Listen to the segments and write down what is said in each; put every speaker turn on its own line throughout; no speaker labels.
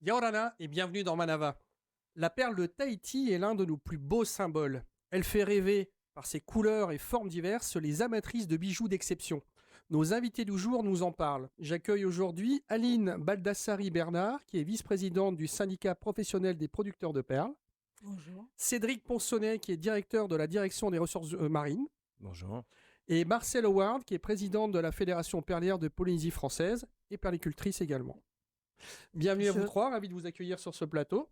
Yaorana et bienvenue dans Manava. La perle de Tahiti est l'un de nos plus beaux symboles. Elle fait rêver par ses couleurs et formes diverses les amatrices de bijoux d'exception. Nos invités du jour nous en parlent. J'accueille aujourd'hui Aline Baldassari-Bernard, qui est vice-présidente du syndicat professionnel des producteurs de perles.
Bonjour.
Cédric Ponsonnet, qui est directeur de la direction des ressources marines.
Bonjour.
Et Marcel Howard, qui est présidente de la Fédération perlière de Polynésie française et perlicultrice également. Bienvenue à vous trois, ravi de vous accueillir sur ce plateau.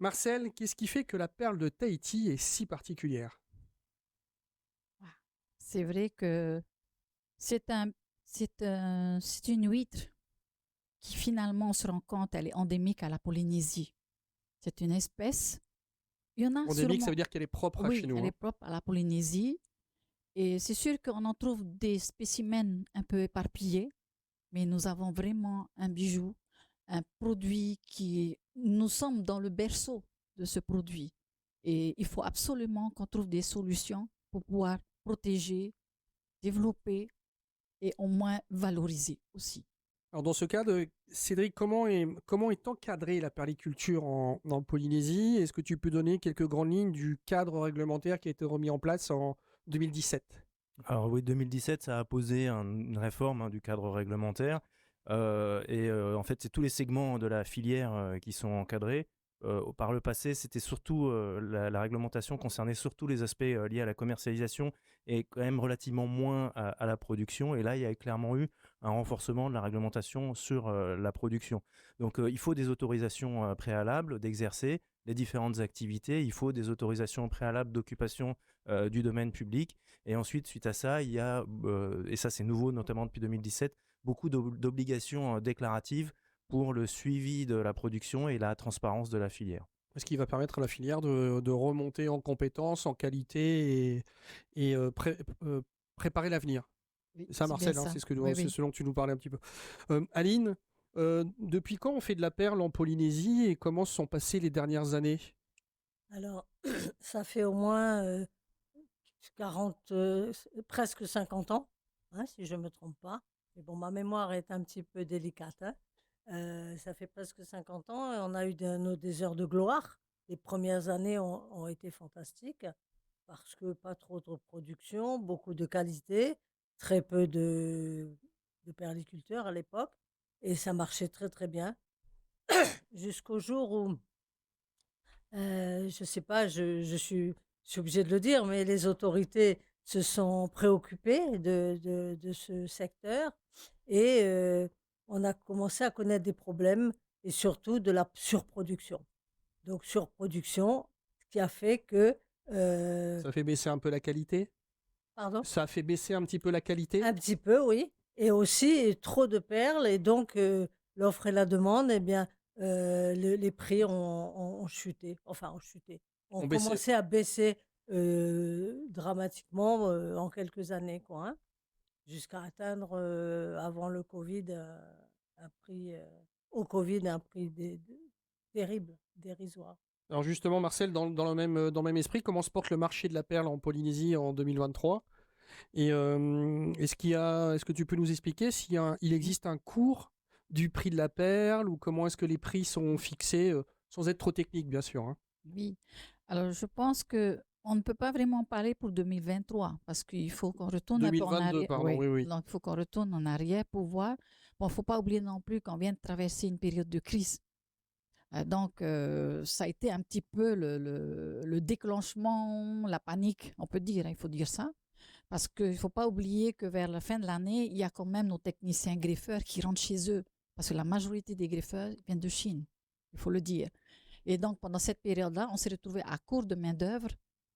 Marcel, qu'est-ce qui fait que la perle de Tahiti est si particulière?
C'est vrai que c'est une huître qui finalement, on se rend compte, elle est endémique à la Polynésie. C'est une espèce. Il y en a
Endémique, ça veut dire qu'elle est propre à chez nous.
Oui, elle est propre à la Polynésie. Et c'est sûr qu'on en trouve des spécimens un peu éparpillés, mais nous avons vraiment un bijou, un produit qui... Nous sommes dans le berceau de ce produit. Et il faut absolument qu'on trouve des solutions pour pouvoir protéger, développer et au moins valoriser aussi.
Alors dans ce cas, Cédric, comment est encadrée la perliculture en Polynésie? Est-ce que tu peux donner quelques grandes lignes du cadre réglementaire qui a été remis en place en 2017?
Alors oui, 2017, ça a posé une réforme du cadre réglementaire. En fait, c'est tous les segments de la filière qui sont encadrés. Par le passé, c'était surtout la réglementation concernait surtout les aspects liés à la commercialisation et quand même relativement moins à la production. Et là, il y a clairement eu un renforcement de la réglementation sur la production. Donc, il faut des autorisations préalables d'exercer les différentes activités. Il faut des autorisations préalables d'occupation du domaine public. Et ensuite, suite à ça, il y a, et ça c'est nouveau notamment depuis 2017, beaucoup d'obligations déclaratives pour le suivi de la production et la transparence de la filière.
Ce qui va permettre à la filière de remonter en compétences, en qualité et préparer l'avenir.
Oui,
ça, Marcel, c'est ce dont tu nous parlais un petit peu. Aline, depuis quand on fait de la perle en Polynésie et comment se sont passées les dernières années?
Alors, ça fait au moins presque 50 ans, hein, si je ne me trompe pas. Mais bon, ma mémoire est un petit peu délicate. Hein. Ça fait presque 50 ans et on a eu des heures de gloire. Les premières années ont été fantastiques parce que pas trop de production, beaucoup de qualité, très peu de perliculteurs à l'époque et ça marchait très très bien jusqu'au jour où, je ne sais pas, je suis obligée de le dire, mais les autorités se sont préoccupées de ce secteur et on a commencé à connaître des problèmes et surtout de la surproduction. Donc surproduction, ce qui a fait que...
Ça fait baisser un peu la qualité?
Pardon?
Ça a fait baisser un petit peu la qualité?
Un petit peu, oui. Et aussi trop de perles et donc l'offre et la demande, eh bien, les prix ont chuté. Enfin, ont chuté. Ont commencé à baisser dramatiquement en quelques années, quoi. Hein, jusqu'à atteindre, avant le Covid, un prix, au Covid, un prix terrible, dérisoire.
Alors justement, Marcel, dans le même esprit, comment se porte le marché de la perle en Polynésie en 2023? Et est-ce que tu peux nous expliquer s'il existe un cours du prix de la perle ou comment est-ce que les prix sont fixés, sans être trop technique, bien sûr, hein?
Oui, alors je pense qu'on ne peut pas vraiment parler pour 2023 parce qu'il faut qu'on retourne
2022,
un peu en arrière.
pardon, oui.
Donc, il faut qu'on retourne en arrière pour voir. Bon, il ne faut pas oublier non plus qu'on vient de traverser une période de crise. Donc, ça a été un petit peu le déclenchement, la panique, on peut dire, hein, il faut dire ça. Parce qu'il ne faut pas oublier que vers la fin de l'année, il y a quand même nos techniciens greffeurs qui rentrent chez eux. Parce que la majorité des greffeurs viennent de Chine, il faut le dire. Et donc, pendant cette période-là, on s'est retrouvé à court de main-d'œuvre,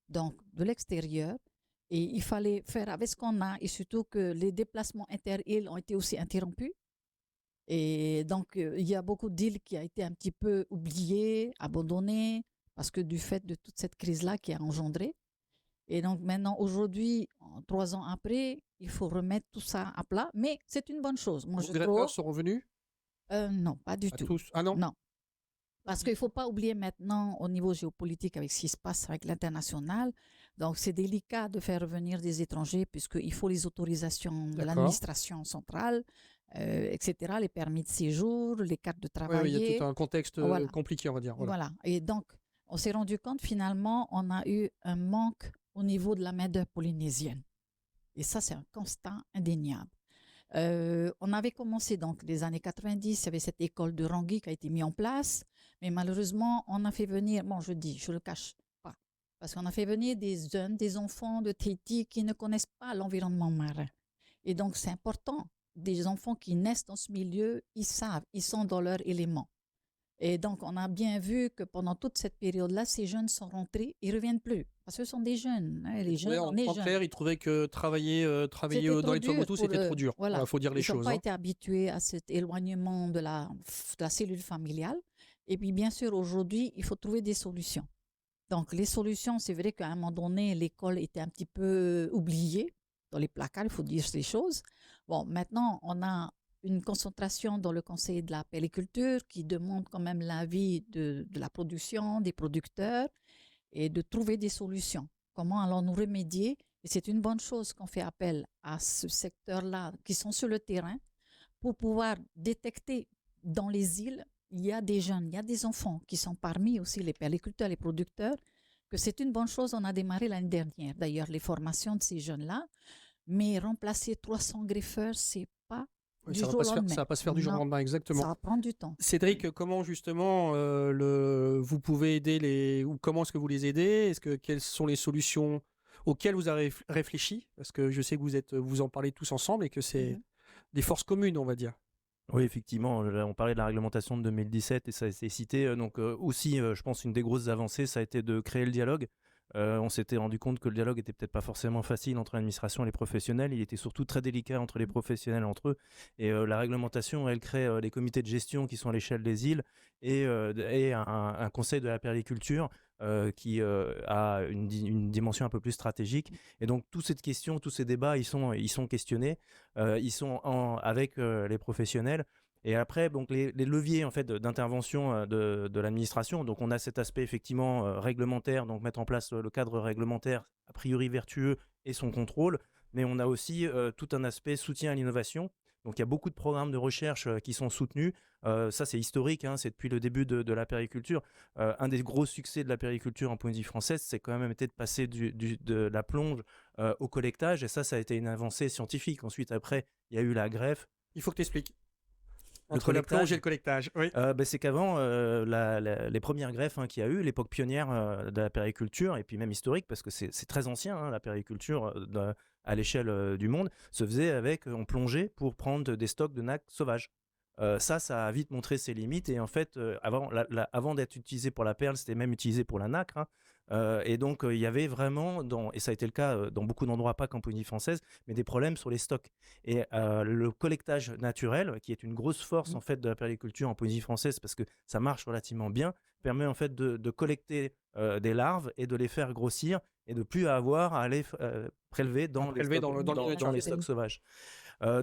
donc de l'extérieur. Et il fallait faire avec ce qu'on a. Et surtout que les déplacements inter-îles ont été aussi interrompus. Et donc, il y a beaucoup d'îles qui ont été un petit peu oubliées, abandonnées, parce que du fait de toute cette crise-là qui a engendré. Et donc maintenant, aujourd'hui, 3 ans après, il faut remettre tout ça à plat. Mais c'est une bonne chose. Moi,
Les greffeurs sont revenus?
Non, pas du tout.
Tous? Ah non?
Non. Parce qu'il ne faut pas oublier maintenant au niveau géopolitique avec ce qui se passe avec l'international. Donc, c'est délicat de faire revenir des étrangers puisqu'il faut les autorisations de l'administration centrale. etc., les permis de séjour, les cartes de
Oui, il y a
travailler.
tout un contexte
Voilà.
compliqué, on va dire. Voilà.
Voilà. Et donc, on s'est rendu compte, finalement, on a eu un manque au niveau de la main-d'œuvre polynésienne. Et ça, c'est un constat indéniable. On avait commencé donc les années 90, il y avait cette école de Rangui qui a été mise en place, mais malheureusement, on a fait venir, bon, je le cache pas, parce qu'on a fait venir des jeunes, des enfants de Tahiti qui ne connaissent pas l'environnement marin. Et donc, c'est important, des enfants qui naissent dans ce milieu, ils savent, ils sont dans leur élément. Et donc, on a bien vu que pendant toute cette période-là, ces jeunes sont rentrés, ils ne reviennent plus. Parce que ce sont des jeunes. Hein, les jeunes, on est
En
jeunes.
clair, ils trouvaient que travailler
C'était
dans
trop
les
dur
Tuamotu,
pour
c'était
eux.
trop dur.
Voilà.
Il faut dire les
Ils n'ont
choses.
pas
Hein.
été habitués à cet éloignement de la cellule familiale. Et puis, bien sûr, aujourd'hui, il faut trouver des solutions. Donc, les solutions, c'est vrai qu'à un moment donné, l'école était un petit peu oubliée dans les placards, il faut dire ces choses. Bon, maintenant, on a une concentration dans le conseil de la périculture qui demande quand même l'avis de la production, des producteurs et de trouver des solutions. Comment allons-nous remédier? Et c'est une bonne chose qu'on fait appel à ce secteur-là qui sont sur le terrain pour pouvoir détecter dans les îles, il y a des jeunes, il y a des enfants qui sont parmi aussi les périculteurs, les producteurs, que c'est une bonne chose. On a démarré l'année dernière, d'ailleurs, les formations de ces jeunes-là, mais remplacer 300 greffeurs, c'est pas
Oui,
du
ça
jour au
ça
lendemain.
va pas se faire du jour au
Non,
lendemain, exactement.
ça va prendre du temps.
Cédric, comment justement vous pouvez aider ou comment est-ce que vous les aidez? Quelles sont les solutions auxquelles vous avez réfléchi? Parce que je sais que vous en parlez tous ensemble et que c'est des forces communes, on va dire.
Oui, effectivement, là, on parlait de la réglementation de 2017 et ça a été cité. Donc aussi, je pense, une des grosses avancées, ça a été de créer le dialogue. On s'était rendu compte que le dialogue était peut-être pas forcément facile entre l'administration et les professionnels. Il était surtout très délicat entre les professionnels entre eux. Et la réglementation, elle crée des comités de gestion qui sont à l'échelle des îles et un conseil de la périculture qui a une dimension un peu plus stratégique. Et donc, toutes ces questions, tous ces débats, ils sont questionnés. Ils sont avec les professionnels. Et après, donc les leviers en fait d'intervention de l'administration. Donc on a cet aspect effectivement réglementaire, donc mettre en place le cadre réglementaire a priori vertueux et son contrôle. Mais on a aussi tout un aspect soutien à l'innovation. Donc il y a beaucoup de programmes de recherche qui sont soutenus. Ça c'est historique, hein, c'est depuis le début de la périculture. Un des gros succès de la périculture en Polynésie française, c'est quand même été de passer de la plonge au collectage. Et ça a été une avancée scientifique. Ensuite, après, il y a eu la greffe.
Il faut que tu expliques.
Le
Entre la
collectage.
plonge et le collectage. Oui.
C'est qu'avant, les premières greffes qu'il y a eu, l'époque pionnière de la périculture, et puis même historique, parce que c'est très ancien, hein, la périculture à l'échelle du monde, se faisait on plongeait pour prendre des stocks de nacre sauvages. Ça a vite montré ses limites, et en fait, avant d'être utilisé pour la perle, c'était même utilisé pour la nacre, hein. Et donc, il y avait vraiment, et ça a été le cas dans beaucoup d'endroits, pas qu'en Polynésie française, mais des problèmes sur les stocks. Et le collectage naturel, qui est une grosse force en fait de la périculture en Polynésie française, parce que ça marche relativement bien, permet en fait de collecter des larves et de les faire grossir et de plus avoir à aller prélever dans les stocks sauvages.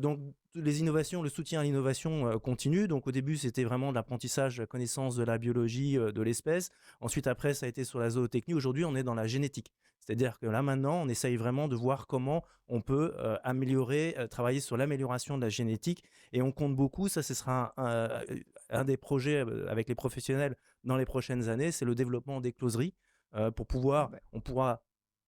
Donc les innovations, le soutien à l'innovation continue. Donc au début c'était vraiment de l'apprentissage, la connaissance de la biologie de l'espèce. Ensuite après ça a été sur la zootechnie. Aujourd'hui on est dans la génétique. C'est-à-dire que là maintenant on essaye vraiment de voir comment on peut améliorer, travailler sur l'amélioration de la génétique, et on compte beaucoup. Ça ce sera un des projets avec les professionnels dans les prochaines années, c'est le développement des closeries pour pouvoir, on pourra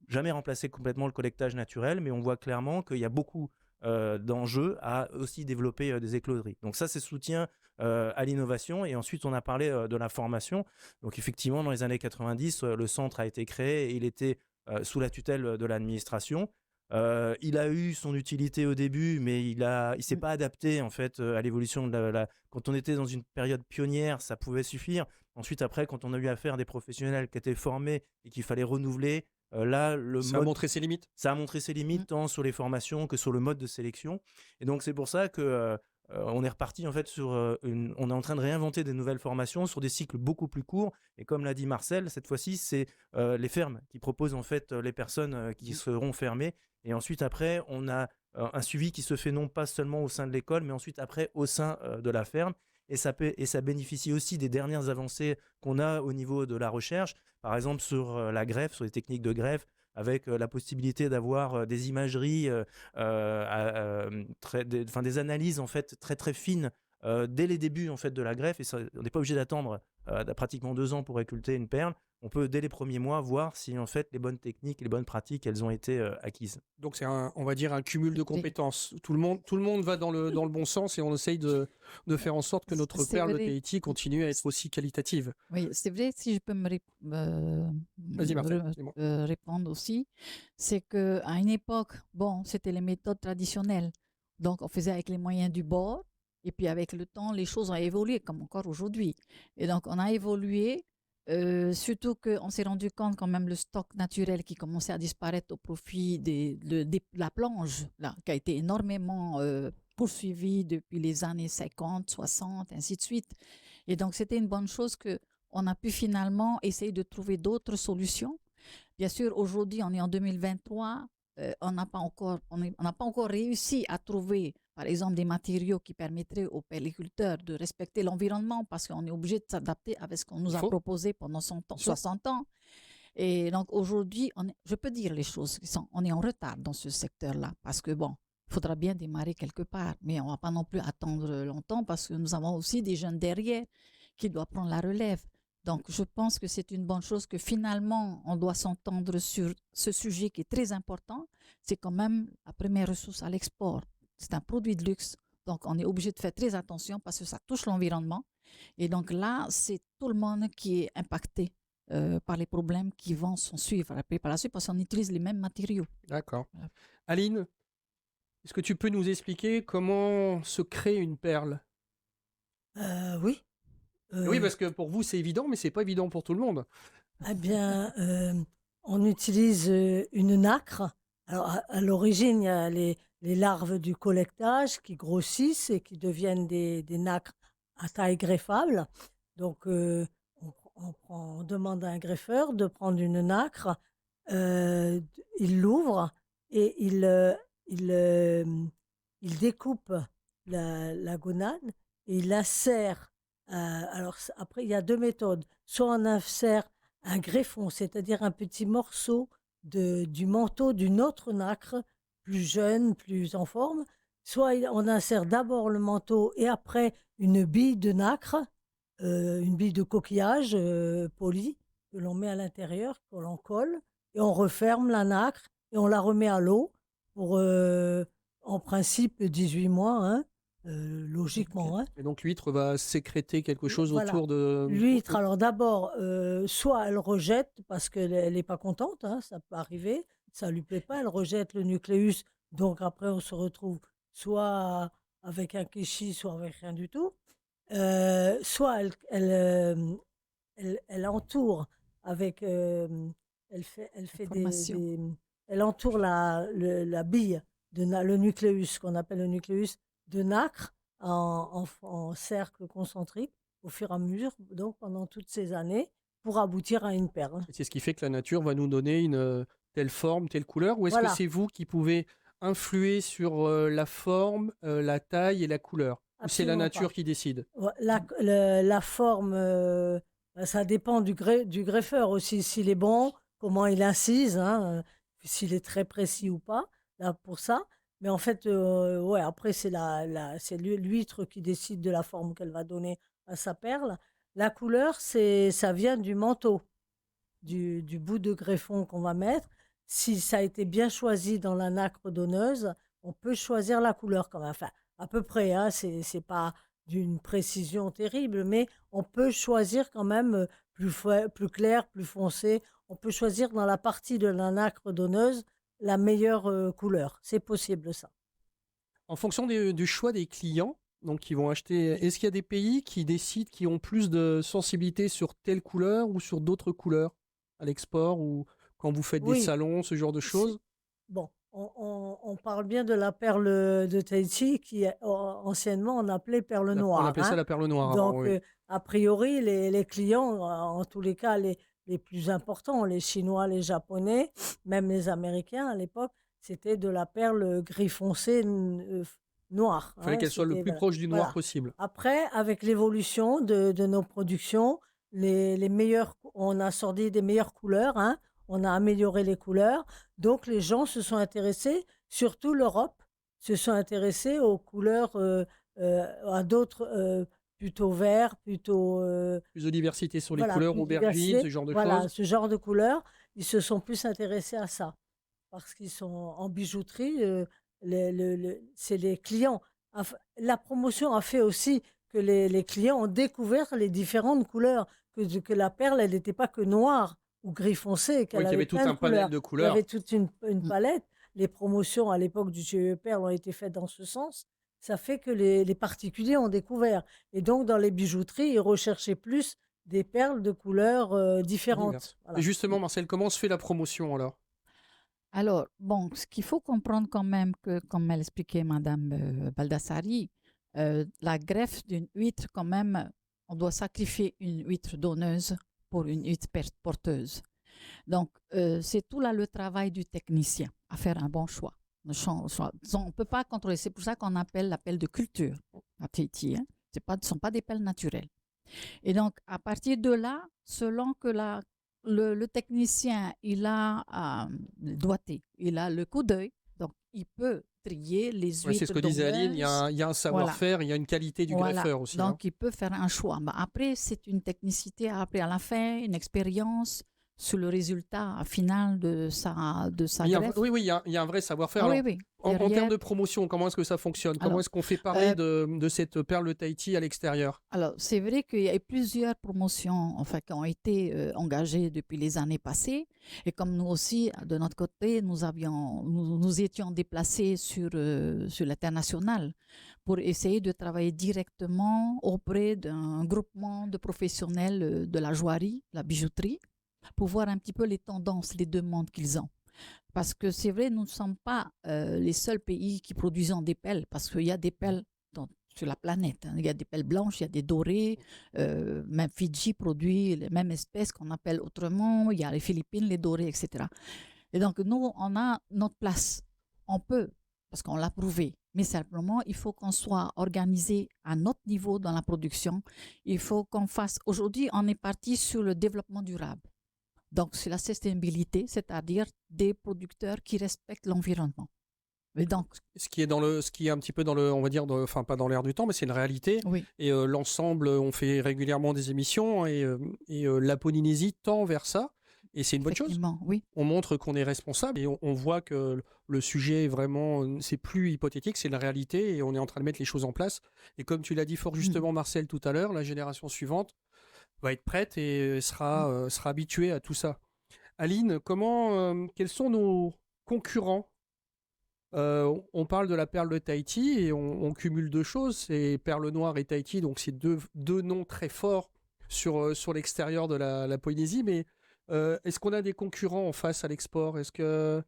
jamais remplacer complètement le collectage naturel, mais on voit clairement qu'il y a beaucoup d'enjeux à aussi développer des écloseries. Donc ça, c'est soutien à l'innovation. Et ensuite, on a parlé de la formation. Donc effectivement, dans les années 90, le centre a été créé et il était sous la tutelle de l'administration. Il a eu son utilité au début, mais il s'est pas adapté en fait à l'évolution de quand on était dans une période pionnière, ça pouvait suffire. Ensuite, après, quand on a eu affaire à des professionnels qui étaient formés et qu'il fallait renouveler, là,
ça a montré ses limites.
Ça a montré ses limites tant sur les formations que sur le mode de sélection. Et donc, c'est pour ça que on est reparti en fait on est en train de réinventer des nouvelles formations sur des cycles beaucoup plus courts. Et comme l'a dit Marcel, cette fois-ci, c'est les fermes qui proposent en fait les personnes qui seront fermées. Et ensuite, après, on a un suivi qui se fait non pas seulement au sein de l'école, mais ensuite après au sein de la ferme. Et ça bénéficie aussi des dernières avancées qu'on a au niveau de la recherche, par exemple sur la greffe, sur les techniques de greffe, avec la possibilité d'avoir des imageries, des analyses en fait très très fines dès les débuts en fait de la greffe. Et ça, on n'est pas obligé d'attendre pratiquement 2 ans pour récolter une perle. On peut dès les premiers mois voir si en fait les bonnes techniques, les bonnes pratiques, elles ont été acquises.
Donc c'est on va dire un cumul de compétences. Tout le monde va dans le bon sens et on essaye de faire en sorte que notre
C'est
perle de
vrai.
Tahiti continue à être aussi qualitative.
Oui, c'est vrai, si je peux
Vas-y Marcel, dis-moi.
répondre aussi, c'est qu'à une époque, bon, c'était les méthodes traditionnelles. Donc, on faisait avec les moyens du bord. Et puis, avec le temps, les choses ont évolué, comme encore aujourd'hui. Et donc, on a évolué, surtout qu'on s'est rendu compte quand même le stock naturel qui commençait à disparaître au profit de la plonge, là, qui a été énormément poursuivie depuis les années 50, 60, ainsi de suite. Et donc, c'était une bonne chose qu'on a pu finalement essayer de trouver d'autres solutions. Bien sûr, aujourd'hui, on est en 2023. On n'a pas encore réussi à trouver, par exemple, des matériaux qui permettraient aux pelliculteurs de respecter l'environnement parce qu'on est obligé de s'adapter avec ce qu'on nous a proposé pendant 100 ans, 60 ans. Et donc, aujourd'hui, je peux dire les choses on est en retard dans ce secteur-là parce que, bon, il faudra bien démarrer quelque part, mais on ne va pas non plus attendre longtemps parce que nous avons aussi des jeunes derrière qui doivent prendre la relève. Donc, je pense que c'est une bonne chose que finalement, on doit s'entendre sur ce sujet qui est très important. C'est quand même la première ressource à l'export. C'est un produit de luxe. Donc, on est obligé de faire très attention parce que ça touche l'environnement. Et donc là, c'est tout le monde qui est impacté par les problèmes qui vont s'en suivre par la suite parce qu'on utilise les mêmes matériaux.
D'accord. Voilà. Aline, est-ce que tu peux nous expliquer comment se crée une perle ?
Oui.
Oui, parce que pour vous, c'est évident, mais c'est pas évident pour tout le monde.
Eh bien, on utilise une nacre. Alors, à l'origine, il y a les larves du collectage qui grossissent et qui deviennent des nacres à taille greffable. Donc, on demande à un greffeur de prendre une nacre, il l'ouvre et il découpe la gonade et il insère. Alors après, il y a 2 méthodes. Soit on insère un greffon, c'est-à-dire un petit morceau du manteau d'une autre nacre, plus jeune, plus en forme. Soit on insère d'abord le manteau et après une bille de nacre, une bille de coquillage polie, que l'on met à l'intérieur, que l'on colle, et on referme la nacre et on la remet à l'eau pour, en principe, 18 mois, hein. Logiquement. Hein.
Et donc l'huître va sécréter quelque chose autour de...
L'huître, alors d'abord, soit elle rejette parce qu'elle n'est pas contente, hein, ça peut arriver, ça ne lui plaît pas, elle rejette le nucléus, donc après on se retrouve soit avec un kéchi, soit avec rien du tout. Soit elle entoure avec... elle fait elle entoure la bille, le nucléus, qu'on appelle le nucléus, de nacre en cercle concentrique au fur et à mesure, donc pendant toutes ces années, pour aboutir à une perle.
C'est ce qui fait que la nature va nous donner une telle forme, telle couleur, ou est-ce que c'est vous qui pouvez influer sur la forme, la taille et la couleur? Ou c'est la nature qui décide?
La forme, ça dépend du greffeur aussi, s'il est bon, comment il incise, hein, s'il est très précis ou pas, là, pour ça. Mais en fait, ouais, après, c'est l'huître qui décide de la forme qu'elle va donner à sa perle. La couleur, ça vient du manteau, du bout de greffon qu'on va mettre. Si ça a été bien choisi dans la nacre donneuse, on peut choisir la couleur quand même. Enfin, à peu près, hein, c'est pas d'une précision terrible, mais on peut choisir quand même plus clair, plus foncé. On peut choisir dans la partie de la nacre donneuse la meilleure couleur. C'est possible, ça.
En fonction du choix des clients, donc qui vont acheter, est-ce qu'il y a des pays qui décident, qui ont plus de sensibilité sur telle couleur ou sur d'autres couleurs à l'export, ou quand vous faites des salons, ce genre de choses?
Bon, on parle bien de la perle de Tahiti qui, anciennement, on appelait perle noire.
On appelait ça la perle noire.
Donc,
avant, oui.
A priori, les clients, en tous les cas, les plus importants, les Chinois, les Japonais, même les Américains à l'époque, c'était de la perle gris foncé noire.
Il fallait qu'elle soit le plus proche du noir possible.
Après, avec l'évolution de nos productions, les meilleures, on a sorti des meilleures couleurs. Hein. on a amélioré les couleurs. Donc les gens se sont intéressés, surtout l'Europe, se sont intéressés aux couleurs, à d'autres, plutôt verts, plutôt
Plus de diversité sur les
voilà,
couleurs,
plus
aubergines,
diversifiés.
ce genre de
Voilà,
choses.
ce genre de couleurs, ils se sont plus intéressés à ça parce qu'ils sont en bijouterie, c'est les clients. La promotion a fait aussi que les clients ont découvert les différentes couleurs, que la perle, elle n'était pas que noire ou gris foncé,
Oui,
qu'elle
qu'il y
avait
avait tout
plein de
un panel
couleurs.
de
Il y avait
couleurs.
toute une
Mm.
palette. Les promotions à l'époque du GE Perle ont été faites dans ce sens. Ça fait que les particuliers ont découvert. Et donc, dans les bijouteries, ils recherchaient plus des perles de couleurs différentes.
Diverses. Et
Voilà.
justement, Marcel, comment se fait la promotion alors?
Alors, bon, ce qu'il faut comprendre quand même, que, comme elle expliquait Madame Baldassari, la greffe d'une huître, quand même, on doit sacrifier une huître donneuse pour une huître porteuse. Donc, c'est tout là le travail du technicien, à faire un bon choix. On ne peut pas contrôler. C'est pour ça qu'on appelle l'appel de culture à Tahiti. Hein. Ce ne sont pas des pelles naturelles. Et donc, à partir de là, selon que le technicien, il a le doigté, il a le coup d'œil, donc il peut trier les
Ouais, c'est ce
huîtres
que disait Aline,
donneuses.
il y a un
Voilà.
savoir-faire, il y a une qualité du
Voilà.
greffeur aussi.
Donc, il peut faire un choix. Mais après, c'est une technicité, après, à la fin, une expérience sur le résultat final de sa greffe.
Oui, oui, il y a un vrai savoir-faire.
Ah oui,
Alors,
oui.
en termes
Derrière,
de promotion, comment est-ce que ça fonctionne? Comment
alors,
est-ce qu'on fait parler
euh,
de cette perle de Tahiti à l'extérieur?
Alors, c'est vrai qu'il y a eu plusieurs promotions enfin, qui ont été engagées depuis les années passées. Et comme nous aussi, de notre côté, nous étions déplacés sur l'international pour essayer de travailler directement auprès d'un groupement de professionnels de la joaillerie, la bijouterie, pour voir un petit peu les tendances, les demandes qu'ils ont. Parce que c'est vrai, nous ne sommes pas les seuls pays qui produisent des pelles, parce qu'il y a des pelles sur la planète. Hein. Il y a des pelles blanches, il y a des dorées. Même Fidji produit les mêmes espèces qu'on appelle autrement. Il y a les Philippines, les dorées, etc. Et donc, nous, on a notre place. On peut, parce qu'on l'a prouvé. Mais simplement, il faut qu'on soit organisé à notre niveau dans la production. Il faut qu'on fasse... Aujourd'hui, on est parti sur le développement durable. Donc, c'est la sustainabilité, c'est-à-dire des producteurs qui respectent l'environnement. Et donc,
Ce qui est un petit peu dans le, on va dire, enfin pas dans l'air du temps, mais c'est une réalité.
oui,
Et l'ensemble, on fait régulièrement des émissions et la Polynésie tend vers ça. Et c'est une bonne chose.
effectivement, oui.
On montre qu'on est responsable et on voit que le sujet est vraiment, c'est plus hypothétique, c'est la réalité et on est en train de mettre les choses en place. Et comme tu l'as dit fort justement, Marcel, tout à l'heure, la génération suivante va être prête et sera habituée à tout ça. Aline, quels sont nos concurrents? On parle de la perle de Tahiti et on cumule deux choses, c'est Perle Noire et Tahiti, donc c'est deux noms très forts sur l'extérieur de la Polynésie, mais est-ce qu'on a des concurrents en face à l'export? Est-ce que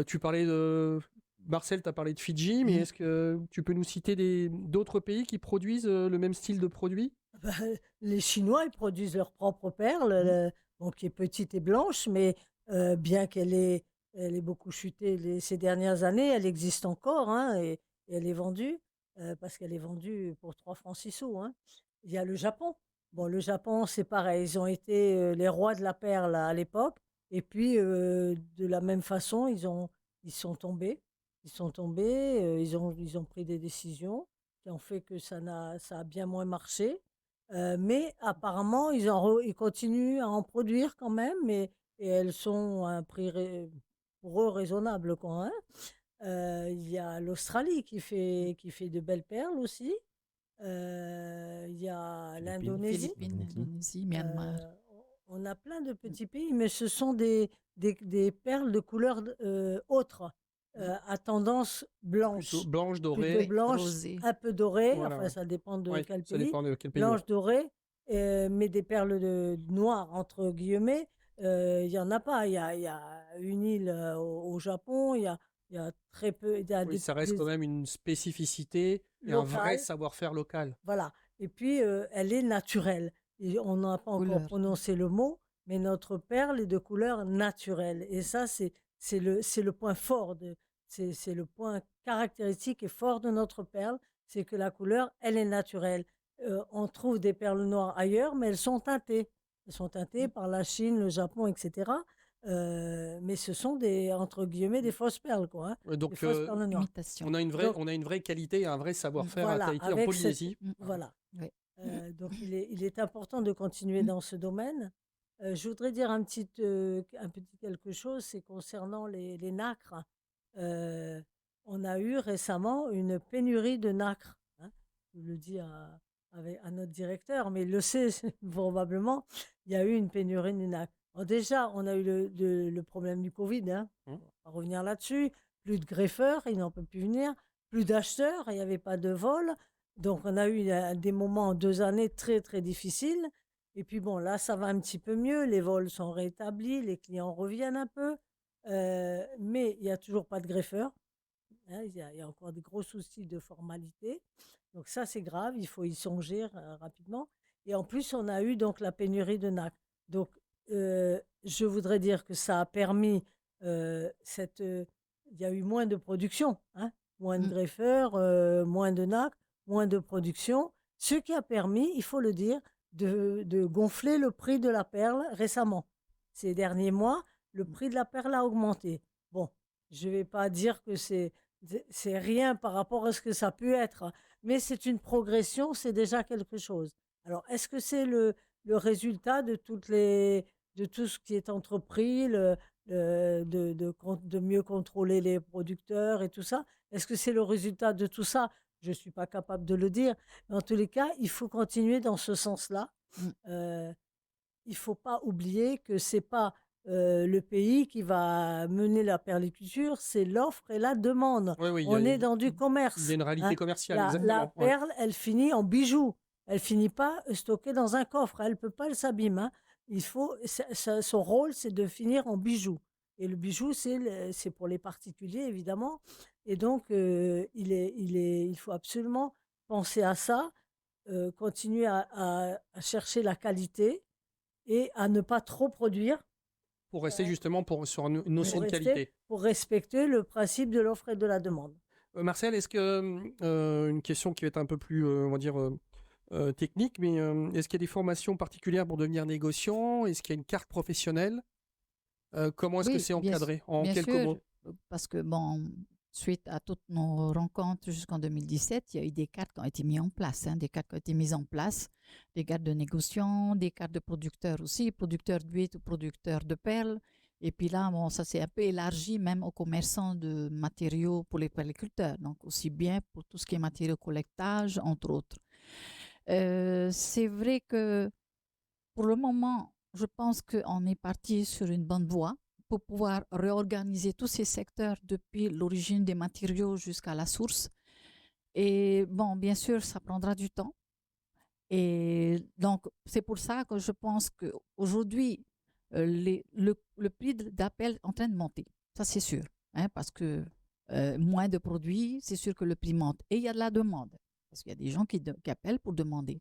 tu parlais de... Marcel, tu as parlé de Fidji, mais est-ce que tu peux nous citer d'autres pays qui produisent le même style de produit?
Bah, les Chinois, ils produisent leur propre perle, bon, qui est petite et blanche, mais bien elle ait beaucoup chuté ces dernières années, elle existe encore, hein, et elle est vendue, parce qu'elle est vendue pour 3 francs 6 sous. Hein. Il y a le Japon. Bon, le Japon, c'est pareil, ils ont été les rois de la perle à l'époque, et puis de la même façon, ils sont tombés. Ils sont tombés, ils ont pris des décisions qui ont fait que ça a bien moins marché. Mais apparemment, ils continuent à en produire quand même, et elles sont à un prix pour eux raisonnable, quoi. Hein. Il y a l'Australie qui fait de belles perles aussi. Il y a l'Indonésie.
Philippines, Indonésie, Myanmar.
On a plein de petits pays, mais ce sont des perles de couleur autre, à tendance blanche.
Plutôt blanche,
Plutôt
dorée.
blanche,
Rosé.
un peu dorée,
Voilà,
enfin
ouais.
ça dépend de
Oui,
quel
ça
pays.
dépend de quel pays.
Blanche dorée, mais des perles noires, entre guillemets, il n'y en a pas. Il y a une île au Japon, il y a très peu, il y a
Oui, ça reste
des
quand même une spécificité et un vrai
locales.
savoir-faire local.
Voilà. Et puis, elle est naturelle. Et on n'a pas encore
Couleur.
prononcé le mot, mais notre perle est de couleur naturelle. Et ça, c'est le point fort, c'est le point caractéristique et fort de notre perle, c'est que la couleur, elle est naturelle. On trouve des perles noires ailleurs, mais elles sont teintées. Elles sont teintées par la Chine, le Japon, etc. Mais ce sont des, entre guillemets, des fausses perles, quoi. Hein, des
Donc,
fausses perles noires.
Imitation.
on a
Donc,
une vraie qualité et un vrai savoir-faire à
voilà,
Tahiti, en
avec cette,
Polynésie.
voilà.
Oui.
Donc, il est important de continuer dans ce domaine. Je voudrais dire un petit quelque chose, c'est concernant les nacres. Euh, on a eu récemment une pénurie de nacre. Hein. Je le dis à notre directeur, mais il le sait probablement. Il y a eu une pénurie de nacre. Alors déjà, on a eu le problème du Covid. Hein.
Mmh.
On va revenir là-dessus. Plus de greffeurs, ils n'en peuvent plus venir. Plus d'acheteurs, il n'y avait pas de vol. Donc, on a eu des moments en 2 années très, très difficiles. Et puis bon, là, ça va un petit peu mieux. Les vols sont rétablis, les clients reviennent un peu. Mais il n'y a toujours pas de greffeur. Hein, il y a encore des gros soucis de formalité. Donc ça, c'est grave. Il faut y songer rapidement. Et en plus, on a eu donc la pénurie de NAC. Donc, je voudrais dire que ça a permis il y a eu moins de production, hein, moins de greffeurs, moins de NAC, moins de production, ce qui a permis, il faut le dire, de gonfler le prix de la perle récemment. Ces derniers mois, le prix de la perle a augmenté. Bon, je ne vais pas dire que c'est rien par rapport à ce que ça a pu être, mais c'est une progression, c'est déjà quelque chose. Alors, est-ce que c'est le résultat de tout ce qui est entrepris, de mieux contrôler les producteurs et tout ça? Est-ce que c'est le résultat de tout ça? Je ne suis pas capable de le dire. Mais en tous les cas, il faut continuer dans ce sens-là. Il ne faut pas oublier que ce n'est pas le pays qui va mener la perliculture, c'est l'offre et la demande.
Oui, oui,
On est dans du
il y a
commerce.
une réalité
Hein.
commerciale,
La
exactement. Ouais.
perle, elle finit en bijoux. Elle finit pas stockée dans un coffre. Elle peut pas, elle s'abîme. Hein. Son rôle, c'est de finir en bijoux. Et le bijou, c'est pour les particuliers, évidemment. Et donc, il faut absolument penser à ça, continuer à chercher la qualité et à ne pas trop produire
Pour rester justement sur une notion de
rester,
qualité.
pour respecter le principe de l'offre et de la demande.
Marcel, est-ce que, une question qui va être un peu plus, on va dire, technique, mais est-ce qu'il y a des formations particulières pour devenir négociant? Est-ce qu'il y a une carte professionnelle? Comment est-ce que
Oui,
c'est encadré? En
bien
quelques
sûr,
mots.
parce que bon, suite à toutes nos rencontres jusqu'en 2017, il y a eu des cartes qui ont été mises en place, hein, des cartes qui ont été mises en place, des cartes de négociants, des cartes de producteurs aussi, producteurs d'huîtres ou producteurs de perles. Et puis là, bon, ça s'est un peu élargi même aux commerçants de matériaux pour les perliculteurs, donc aussi bien pour tout ce qui est matériaux collectage, entre autres. C'est vrai que pour le moment, je pense qu'on est parti sur une bonne voie pour pouvoir réorganiser tous ces secteurs depuis l'origine des matériaux jusqu'à la source. Et bon, bien sûr, ça prendra du temps. Et donc, c'est pour ça que je pense qu'aujourd'hui, le prix d'appel est en train de monter. Ça, c'est sûr. Hein, parce que moins de produits, c'est sûr que le prix monte. Et il y a de la demande. Parce qu'il y a des gens qui appellent pour demander.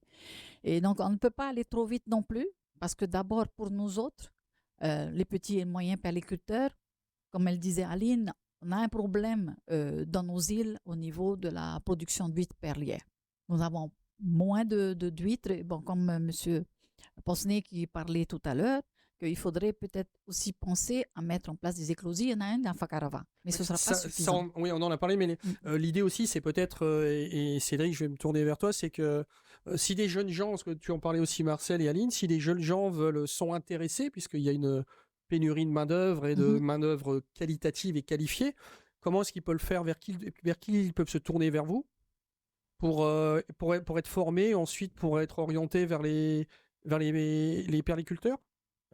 Et donc, on ne peut pas aller trop vite non plus. Parce que d'abord, pour nous autres, les petits et moyens perliculteurs, comme elle disait Aline, on a un problème dans nos îles au niveau de la production d'huîtres perlières. Nous avons moins d'huîtres, bon, comme M. Posney qui parlait tout à l'heure, qu'il faudrait peut-être aussi penser à mettre en place des éclosions. Il y en a un dans Fakarava, mais ce ne sera pas suffisant.
Oui, on en a parlé, mais l'idée aussi, c'est peut-être, et Cédric, je vais me tourner vers toi, c'est que si des jeunes gens, parce que tu en parlais aussi Marcel et Aline, si des jeunes gens sont intéressés, puisqu'il y a une pénurie de main-d'œuvre et de main-d'œuvre qualitative et qualifiée, comment est-ce qu'ils peuvent le faire? Vers qui ils peuvent se tourner? Vers vous pour être formés, ensuite pour être orientés vers les perliculteurs?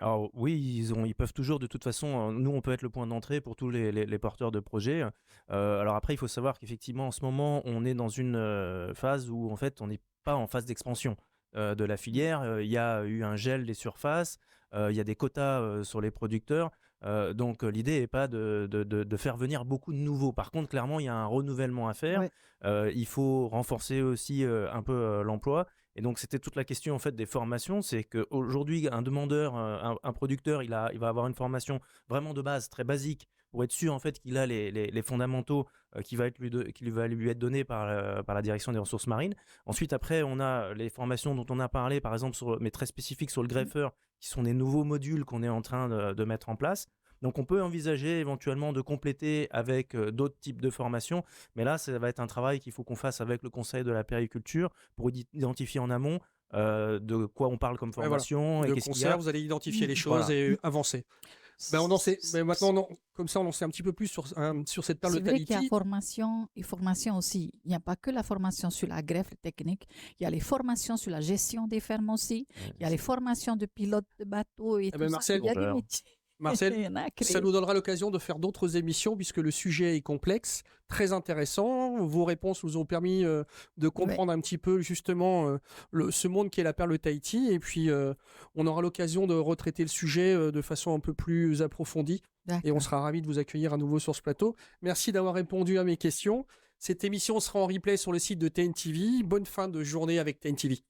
Alors oui, ils peuvent toujours, de toute façon, nous on peut être le point d'entrée pour tous les porteurs de projets. Alors après, il faut savoir qu'effectivement, en ce moment, on est dans une phase où en fait, on n'est pas en phase d'expansion de la filière. Il y a eu un gel des surfaces, il y a des quotas sur les producteurs. Donc l'idée n'est pas de faire venir beaucoup de nouveaux. Par contre, clairement, il y a un renouvellement à faire.
Ouais.
Il faut renforcer aussi un peu l'emploi. Et donc, c'était toute la question en fait des formations. C'est qu'aujourd'hui, un demandeur, un producteur, il va avoir une formation vraiment de base, très basique, pour être sûr en fait qu'il a les fondamentaux qui va lui être donné par la direction des ressources marines. Ensuite, après, on a les formations dont on a parlé, par exemple, mais très spécifiques sur le greffeur, qui sont des nouveaux modules qu'on est en train de mettre en place. Donc, on peut envisager éventuellement de compléter avec d'autres types de formations. Mais là, ça va être un travail qu'il faut qu'on fasse avec le Conseil de la périculture pour identifier en amont de quoi on parle comme
Ouais, voilà.
formation et
De
qu'est-ce qu'il y
concert,
a.
vous allez identifier les choses
Voilà.
et avancer. Ben, on en sait. Mais maintenant, comme ça, on en sait un petit peu plus sur cette perle de
C'est vrai qu'il y a
Tahiti.
formation aussi. Il n'y a pas que la formation sur la greffe technique. Il y a les formations sur la gestion des fermes aussi. Il y a les formations de pilotes de bateaux et tout
ben,
ça.
Marcel,
Il y a des métiers.
Marcel,
Il y en a à
ça
créer.
nous donnera l'occasion de faire d'autres émissions puisque le sujet est complexe, très intéressant. Vos réponses nous ont permis de comprendre un petit peu justement ce monde qui est la perle de Tahiti. Et puis, on aura l'occasion de retraiter le sujet de façon un peu plus approfondie. Et on sera ravis de vous accueillir à nouveau sur ce plateau. Merci d'avoir répondu à mes questions. Cette émission sera en replay sur le site de TNTV. Bonne fin de journée avec TNTV.